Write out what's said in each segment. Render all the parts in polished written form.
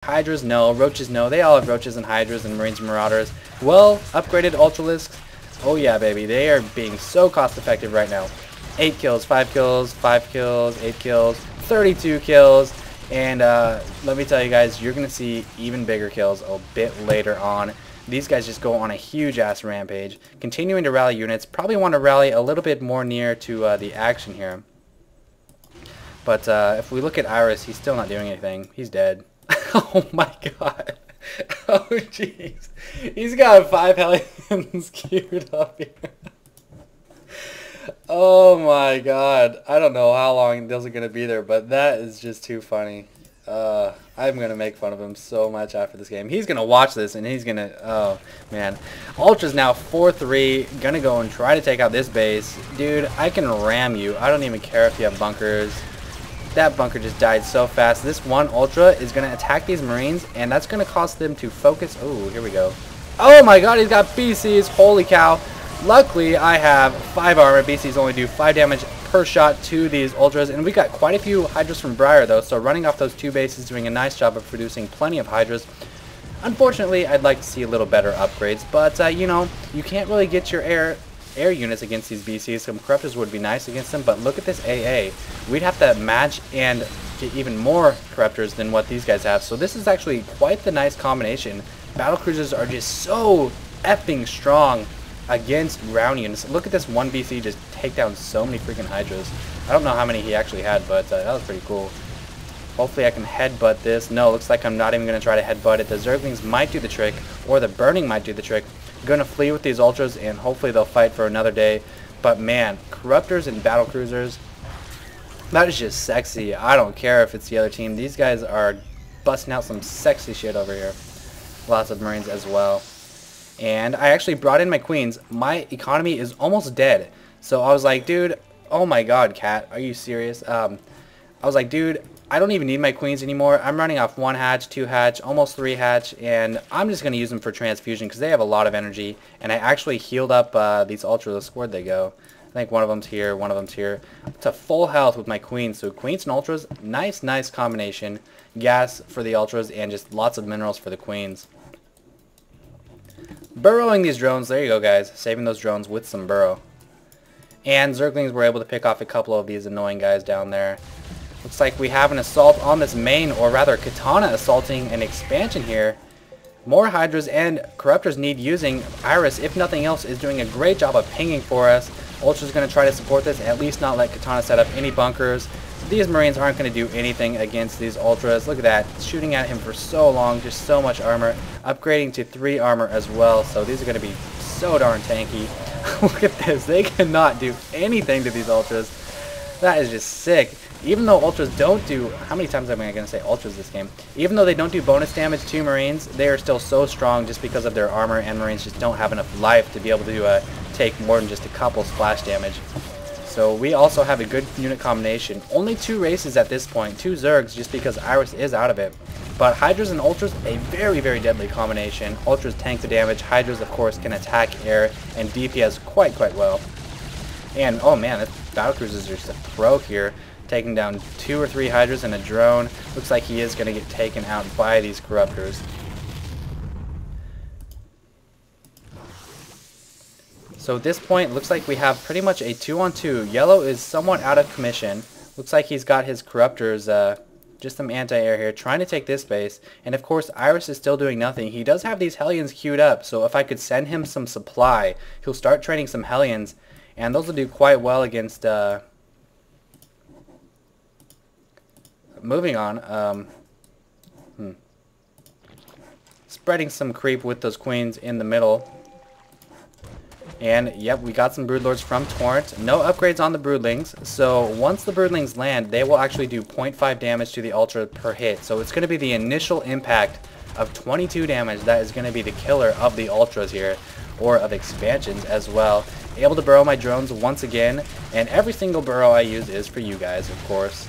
Hydras, no. Roaches, no. They all have roaches and hydras and marines and marauders. Well, upgraded ultralisks. Oh yeah, baby. They are being so cost effective right now. 8 kills, 5 kills, 5 kills, 8 kills, 32 kills. And let me tell you guys, you're going to see even bigger kills a bit later on. These guys just go on a huge ass rampage. Continuing to rally units. Probably want to rally a little bit more near to the action here. But if we look at Iris, he's still not doing anything. He's dead. Oh my god. Oh jeez. He's got 5 hellions queued up here. Oh my god. I don't know how long those are going to be there, but that is just too funny. I'm going to make fun of him so much after this game. He's going to watch this and he's going to... Oh, man. Ultra's now 4-3. Going to go and try to take out this base. Dude, I can ram you. I don't even care if you have bunkers. That bunker just died so fast. This one Ultra is going to attack these Marines, and that's going to cause them to focus. Oh, here we go. Oh my god, he's got BCs. Holy cow. Luckily, I have 5 armor. BCs only do 5 damage per shot to these Ultras, and we got quite a few Hydras from Briar, though, so running off those 2 bases, doing a nice job of producing plenty of Hydras. Unfortunately, I'd like to see a little better upgrades, but, you know, you can't really get your air units against these BCs. Some Corruptors would be nice against them, but look at this AA. We'd have to match and get even more Corruptors than what these guys have, so this is actually quite the nice combination. Battlecruisers are just so effing strong against ground units. Look at this one BC just take down so many freaking Hydras. I don't know how many he actually had, but that was pretty cool. Hopefully I can headbutt this. No, looks like I'm not even going to try to headbutt it. The Zerglings might do the trick, or the Burning might do the trick. I'm going to flee with these Ultras, and hopefully they'll fight for another day. But man, Corruptors and Battlecruisers, that is just sexy. I don't care if it's the other team. These guys are busting out some sexy shit over here. Lots of Marines as well. And I actually brought in my Queens. My economy is almost dead. So I was like, dude, oh my god, Cat, are you serious? I was like, dude, I don't even need my Queens anymore. I'm running off 1 hatch, 2 hatch, almost 3 hatch, and I'm just going to use them for transfusion because they have a lot of energy. And I actually healed up these Ultras. Where'd they go? I think one of them's here, one of them's here. To full health with my Queens. So Queens and Ultras, nice combination. Gas for the Ultras and just lots of minerals for the Queens. Burrowing these drones. There you go, guys. Saving those drones with some burrow. And Zerglings were able to pick off a couple of these annoying guys down there. Looks like we have an assault on this main, or rather Katana assaulting an expansion here. More Hydras and Corruptors need using. Iris, if nothing else, is doing a great job of pinging for us. Ultra's going to try to support this, at least not let Katana set up any bunkers. These Marines aren't going to do anything against these Ultras. Look at that. Shooting at him for so long, just so much armor. Upgrading to 3 armor as well, so these are going to be so darn tanky. Look at this. They cannot do anything to these Ultras. That is just sick. Even though Ultras don't do... How many times am I going to say Ultras this game? Even though they don't do bonus damage to Marines, they are still so strong just because of their armor, and Marines just don't have enough life to be able to take more than just a couple splash damage. So we also have a good unit combination. Only 2 races at this point, 2 Zergs, just because Iris is out of it. But Hydras and Ultras, a very deadly combination. Ultras tank the damage. Hydras, of course, can attack air and DPS quite well. And, oh man, this Battlecruisers are just a pro here. Taking down 2 or 3 Hydras and a drone. Looks like he is going to get taken out by these Corruptors. So at this point, looks like we have pretty much a 2-on-2. Yellow is somewhat out of commission. Looks like he's got his Corruptors, just some anti-air here, trying to take this base. And of course, Iris is still doing nothing. He does have these Hellions queued up, so if I could send him some supply, he'll start training some Hellions. And those will do quite well against... Moving on. Spreading some creep with those Queens in the middle. And, yep, we got some Broodlords from Torrent. No upgrades on the Broodlings. So, once the Broodlings land, they will actually do 0.5 damage to the Ultra per hit. So, it's going to be the initial impact of 22 damage that is going to be the killer of the Ultras here. Or of expansions as well. Able to burrow my drones once again. And every single burrow I use is for you guys, of course.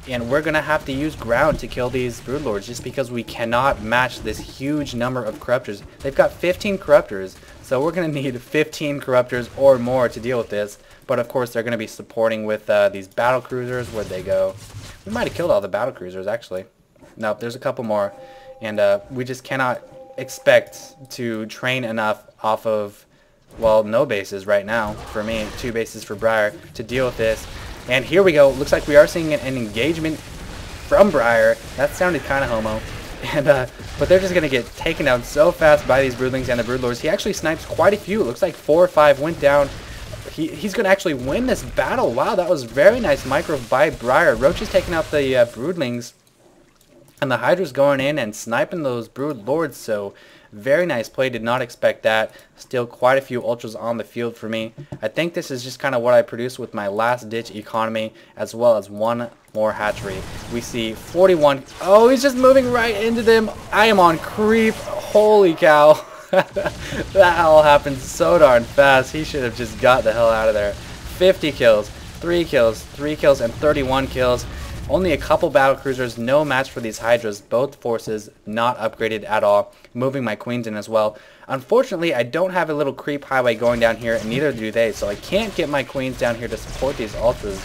And we're going to have to use ground to kill these Broodlords just because we cannot match this huge number of Corruptors. They've got 15 Corruptors, so we're going to need 15 Corruptors or more to deal with this. But of course they're going to be supporting with these Battlecruisers. Where'd they go? We might have killed all the Battlecruisers actually. Nope, there's a couple more. And we just cannot expect to train enough off of, well, no bases right now for me. 2 bases for Briar to deal with this. And here we go. Looks like we are seeing an engagement from Briar. That sounded kind of homo. And but they're just going to get taken down so fast by these Broodlings and the Broodlords. He actually snipes quite a few. It looks like 4 or 5 went down. He's going to actually win this battle. Wow, that was very nice micro by Briar. Roach is taking out the Broodlings. And the Hydra's going in and sniping those Broodlords. So very nice play. Did not expect that. Still quite a few Ultras on the field for me. I think this is just kind of what I produced with my last ditch economy, as well as 1 more hatchery. We see 41. Oh, he's just moving right into them. I am on creep. Holy cow. That all happened so darn fast. He should have just got the hell out of there. 50 kills, 3 kills, 3 kills, and 31 kills. Only a couple battle cruisers, no match for these Hydras. Both forces not upgraded at all. Moving my queens in as well. Unfortunately, I don't have a little creep highway going down here, and neither do they. So I can't get my queens down here to support these Ultras.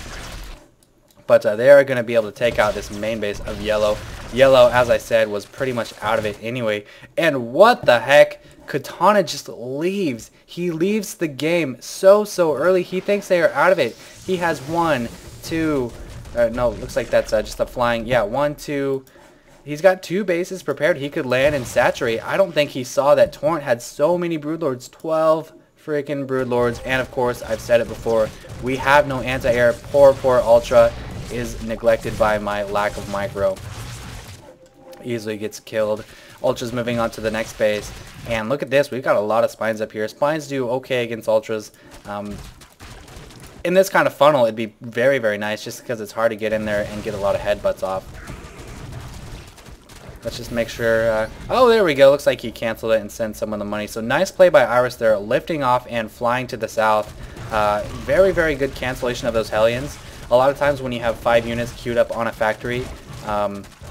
But they are going to be able to take out this main base of Yellow. Yellow, as I said, was pretty much out of it anyway. And what the heck? Katana just leaves. He leaves the game so early. He thinks they are out of it. He has 1, 2... no, looks like that's just a flying. Yeah, 1, 2. He's got 2 bases prepared. He could land and saturate. I don't think he saw that Torrent had so many Broodlords. 12 freaking Broodlords. And of course, I've said it before, we have no anti-air. Poor Ultra is neglected by my lack of micro. Easily gets killed. Ultra's moving on to the next base. And look at this. We've got a lot of Spines up here. Spines do okay against Ultras. In this kind of funnel, it'd be very nice just because it's hard to get in there and get a lot of headbutts off. Let's just make sure. Oh, there we go. Looks like he canceled it and sent someone the money. So nice play by Iris there, lifting off and flying to the south. Very good cancellation of those Hellions. A lot of times when you have 5 units queued up on a factory,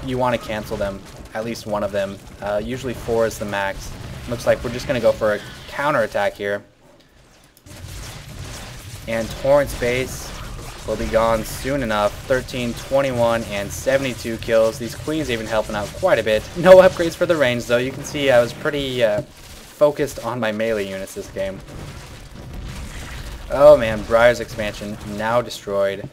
you want to cancel them, at least one of them. Usually 4 is the max. Looks like we're just going to go for a counterattack here. And Torrent's base will be gone soon enough. 13, 21, and 72 kills. These queens even helping out quite a bit. No upgrades for the range, though. You can see I was pretty focused on my melee units this game. Oh man, Briar's expansion now destroyed.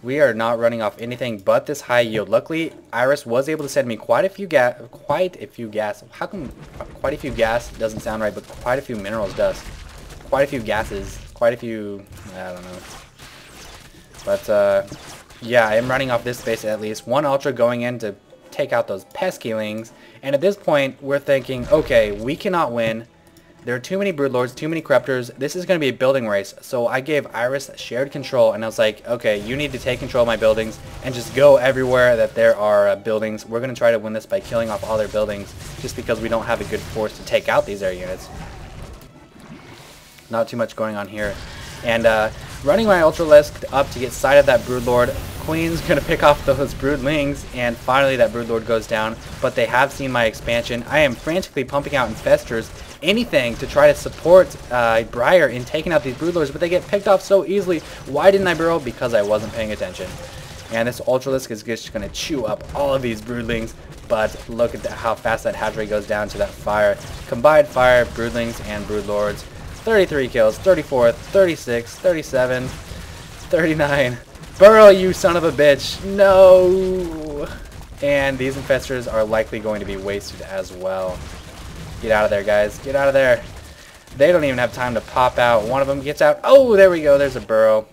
We are not running off anything but this high yield. Luckily, Iris was able to send me quite a few gas. How come quite a few gas doesn't sound right, but quite a few minerals does? Quite a few gases. Quite a few, I don't know. But yeah, I am running off this base at least. 1 Ultra going in to take out those pesky-lings. And at this point, we're thinking, okay, we cannot win. There are too many Broodlords, too many Corruptors. This is going to be a building race. So I gave Iris shared control, and I was like, okay, you need to take control of my buildings and just go everywhere that there are buildings. We're going to try to win this by killing off all their buildings just because we don't have a good force to take out these air units. Not too much going on here. And running my Ultralisk up to get sight of that Broodlord. Queen's going to pick off those Broodlings, and finally that Broodlord goes down. But they have seen my expansion. I am frantically pumping out Infestors, anything to try to support Briar in taking out these Broodlords, but they get picked off so easily. Why didn't I burrow? Because I wasn't paying attention. And this Ultralisk is just going to chew up all of these Broodlings. But look at how fast that Hatchery goes down to that fire. Combined fire, Broodlings, and Broodlords. 33 kills, 34, 36, 37, 39. Burrow, you son of a bitch. No! And these Infestors are likely going to be wasted as well. Get out of there, guys. Get out of there. They don't even have time to pop out. One of them gets out. Oh, there we go. There's a Burrow.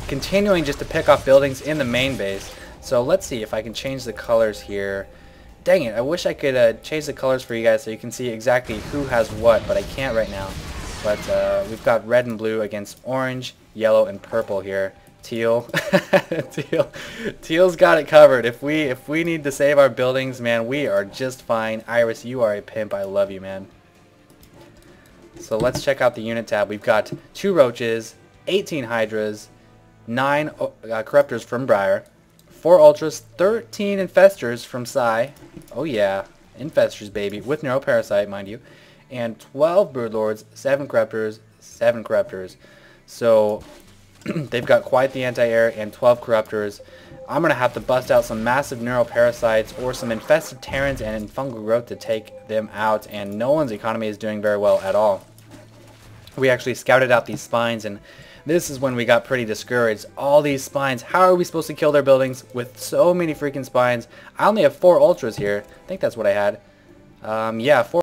Continuing just to pick off buildings in the main base. So let's see if I can change the colors here. Dang it, I wish I could change the colors for you guys so you can see exactly who has what, but I can't right now. But we've got red and blue against orange, yellow, and purple here. Teal. Teal's got it covered. If we need to save our buildings, man, we are just fine. Iris, you are a pimp. I love you, man. So let's check out the unit tab. We've got 2 Roaches, 18 Hydras, 9 Corruptors from Briar, 4 Ultras, 13 Infestors from Psy. Oh yeah, Infestors, baby, with Neuroparasite, mind you. And 12 Broodlords, 7 Corruptors, 7 Corruptors. So They've got quite the anti-air and 12 corruptors. I'm going to have to bust out some massive neural parasites or some infested terrans and fungal growth to take them out, and no one's economy is doing very well at all. We actually scouted out these spines, and this is when we got pretty discouraged. All these spines, how are we supposed to kill their buildings with so many freaking spines? I only have 4 ultras here. I think that's what I had. Yeah, 4